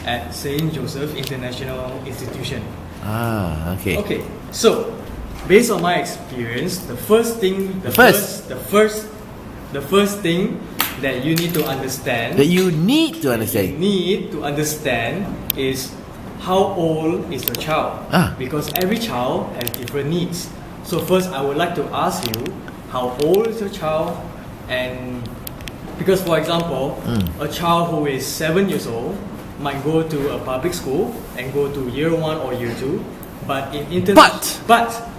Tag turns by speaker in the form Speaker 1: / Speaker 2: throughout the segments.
Speaker 1: at Saint Joseph International Institution.
Speaker 2: Okay.
Speaker 1: Okay, so based on my experience, the first thing that you need to understand is how old is the child, because every child has different needs. So first I would like to ask you, how old is your child? And because for example, a child who is 7 years old might go to a public school and go to year 1 or year 2, but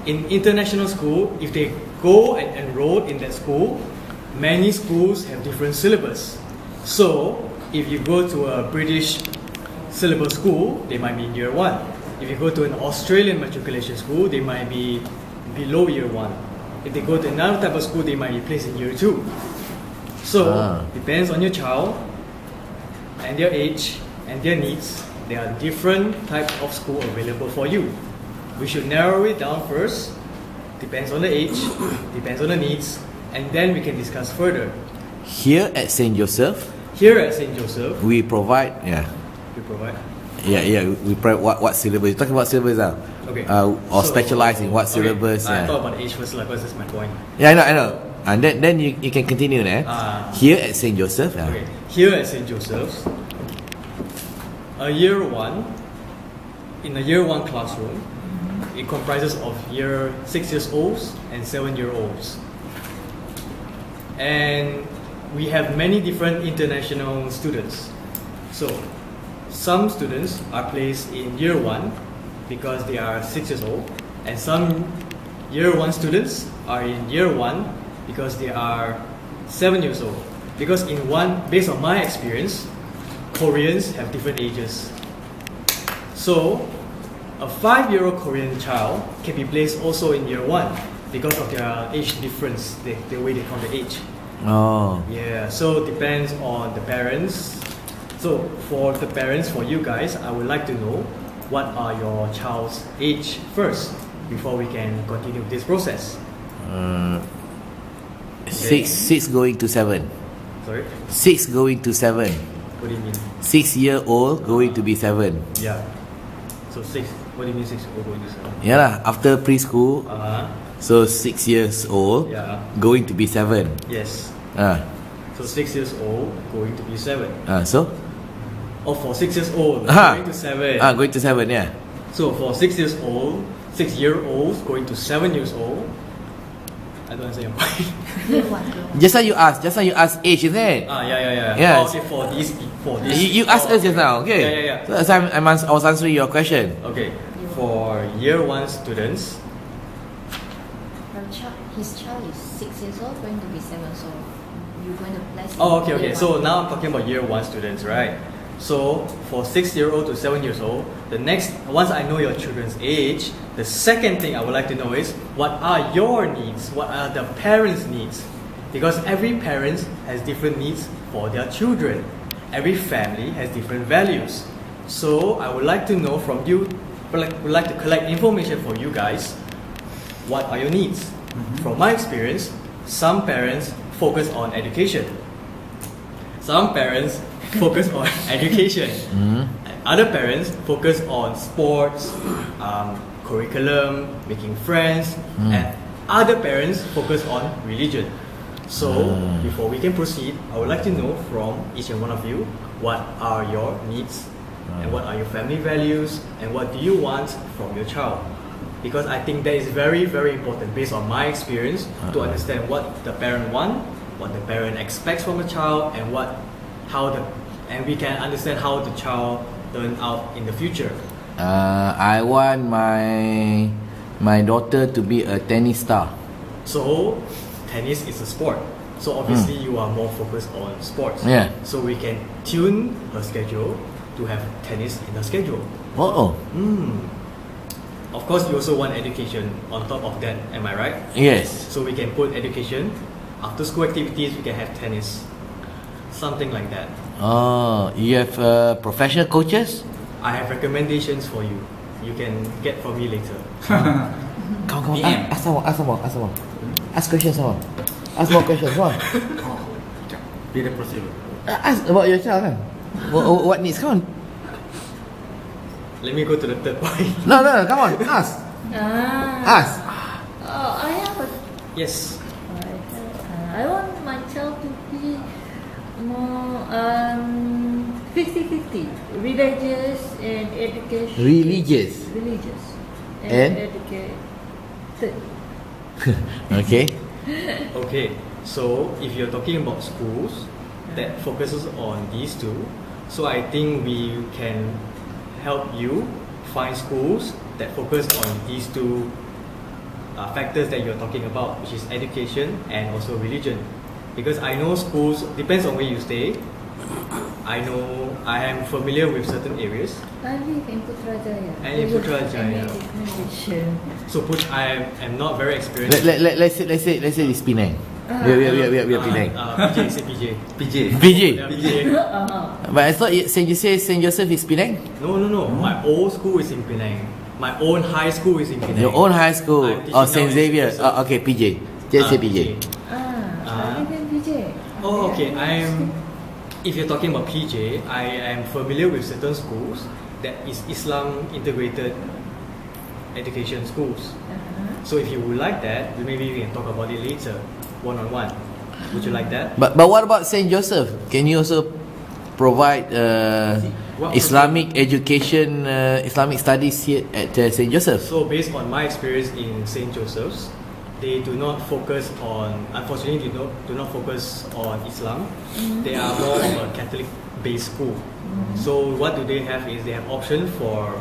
Speaker 1: in international school, if they go and enroll in that school, many schools have different syllabus. So if you go to a British syllabus school, they might be in year 1. If you go to an Australian matriculation school, they might be below year 1. If they go to another type of school, they might be placed in year 2. So depends on your child and their age and their needs. There are different types of school available for you. We should narrow it down first. Depends on the age, depends on the needs, and then we can discuss further.
Speaker 2: Here at Saint Joseph,
Speaker 1: we
Speaker 2: provide. We provide what syllabus? You're talking about syllabus now.
Speaker 1: Okay.
Speaker 2: Or specialize in what syllabus?
Speaker 1: I thought about age first, because that's my point.
Speaker 2: Yeah, I know. And then you can continue there. Here at Saint Joseph.
Speaker 1: Okay. Here at Saint Joseph's, in a year 1 classroom, it comprises of 6 years olds and 7 year olds. And we have many different international students. So some students are placed in year 1 because they are 6 years old, and some year 1 students are in year 1 because they are 7 years old. Because based on my experience, Koreans have different ages. So a 5-year-old Korean child can be placed also in year 1 because of their age difference, the way they count the age. Yeah, so it depends on the parents. So for the parents, for you guys, I would like to know, what are your child's age first before we can continue this process?
Speaker 2: 6 going to 7.
Speaker 1: Sorry?
Speaker 2: 6 going to 7.
Speaker 1: What do you mean?
Speaker 2: 6-year-old going to be 7.
Speaker 1: Yeah. So 6. What do you mean 6 years old going to 7?
Speaker 2: Yeah lah, after preschool. So 6 years old going to be 7.
Speaker 1: Yes. So 6 years old going to be 7.
Speaker 2: So?
Speaker 1: Oh, for 6 years old going to 7.
Speaker 2: Going to 7, yeah.
Speaker 1: So for 6-year-olds going to 7 years old. I don't understand your point.
Speaker 2: Just now you asked age, isn't it?
Speaker 1: Yeah.
Speaker 2: Yes.
Speaker 1: Okay, for this.
Speaker 2: You asked us just now, okay?
Speaker 1: Yeah.
Speaker 2: So I was answering your question.
Speaker 1: Okay, for year 1 students.
Speaker 3: His child is 6 years old, going to be 7, so you're going to place.
Speaker 1: Okay. So now I'm talking about year 1 students, right? So for 6-year-old to 7 years old, once I know your children's age, the second thing I would like to know is, what are your needs? What are the parents' needs? Because every parent has different needs for their children. Every family has different values. So I would like to know from you, would like to collect information for you guys. What are your needs? From my experience, some parents focus on education. Some parents focus on education. Other parents focus on sports, curriculum, making friends, and other parents focus on religion. So before we can proceed, I would like to know from each and one of you, what are your needs and what are your family values and what do you want from your child? Because I think that is very, very important based on my experience to understand what the parent wants, what the parent expects from the child, and and we can understand how the child turn out in the future.
Speaker 2: I want my daughter to be a tennis star.
Speaker 1: So tennis is a sport. So obviously you are more focused on sports.
Speaker 2: Yeah.
Speaker 1: So we can tune her schedule to have tennis in her schedule. Of course, you also want education on top of that. Am I right?
Speaker 2: Yes.
Speaker 1: So we can put education, after school activities, we can have tennis. Something like that.
Speaker 2: You have professional coaches?
Speaker 1: I have recommendations for you. You can get from me later.
Speaker 2: Come on. Ask more. Ask questions more. Ask more questions more.
Speaker 1: Be the procedure.
Speaker 2: Ask about your child kan? What needs? Come on.
Speaker 1: Let me go to the third point.
Speaker 2: No, come on, ask. Ask.
Speaker 3: I have a.
Speaker 1: Yes.
Speaker 3: I want my child to be more 50-50, religious and education.
Speaker 2: Religious. And?
Speaker 3: Educated.
Speaker 2: Okay.
Speaker 1: Okay. So if you're talking about schools that focuses on these two, so I think we can help you find schools that focus on these two factors that you're talking about, which is education and also religion. Because I know schools, depends on where you stay. I know I am familiar with certain areas.
Speaker 3: I live in Putrajaya.
Speaker 1: And in Putrajaya. So I am not very experienced.
Speaker 2: Let's say it's Penang. We are Penang.
Speaker 1: PJ, say PJ.
Speaker 2: PJ.
Speaker 1: Yeah, PJ.
Speaker 2: But I thought Saint Joseph is Penang.
Speaker 1: No. My old school is in Penang. My own high school is in Penang.
Speaker 2: Your own high school.
Speaker 1: I'm teaching
Speaker 2: Oh,
Speaker 1: now
Speaker 2: Saint
Speaker 1: in
Speaker 2: Xavier.
Speaker 1: Saint Joseph.
Speaker 2: Okay, PJ. Just say PJ.
Speaker 3: I live in PJ.
Speaker 1: Oh, okay. If you're talking about PJ, I am familiar with certain schools that is Islam integrated education schools. So if you would like that, maybe we can talk about it later, one-on-one. Would you like that?
Speaker 2: But what about Saint Joseph? Can you also provide Islamic education, Islamic studies here at Saint Joseph?
Speaker 1: So based on my experience in Saint Joseph's, they do not focus on, unfortunately, they do not focus on Islam. They are more of a Catholic-based school. So what do they have is they have option for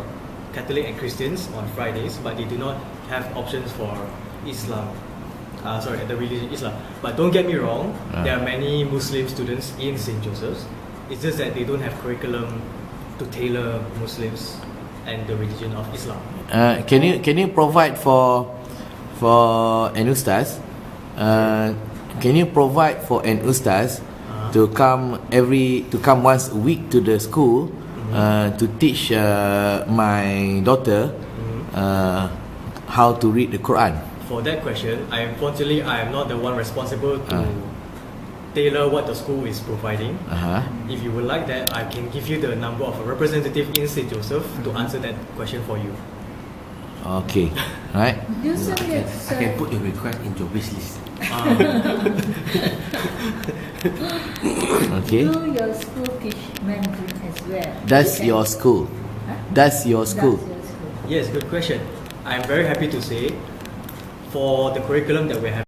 Speaker 1: Catholic and Christians on Fridays, but they do not have options for Islam. The religion Islam. But don't get me wrong, there are many Muslim students in St. Joseph's. It's just that they don't have curriculum to tailor Muslims and the religion of Islam.
Speaker 2: Can you provide for an ustaz? Can you provide for an ustaz to come once a week to the school to teach my daughter how to read the Quran?
Speaker 1: For that question, unfortunately I am not the one responsible to tailor what the school is providing. If you would like that, I can give you the number of a representative in St. Joseph to answer that question for you.
Speaker 2: Okay, right.
Speaker 4: I can put your request in your wish list.
Speaker 2: Okay.
Speaker 3: Do your school teach Mandarin as well?
Speaker 2: That's your school. That's your school.
Speaker 1: Yes, good question. I'm very happy to say, for the curriculum that we have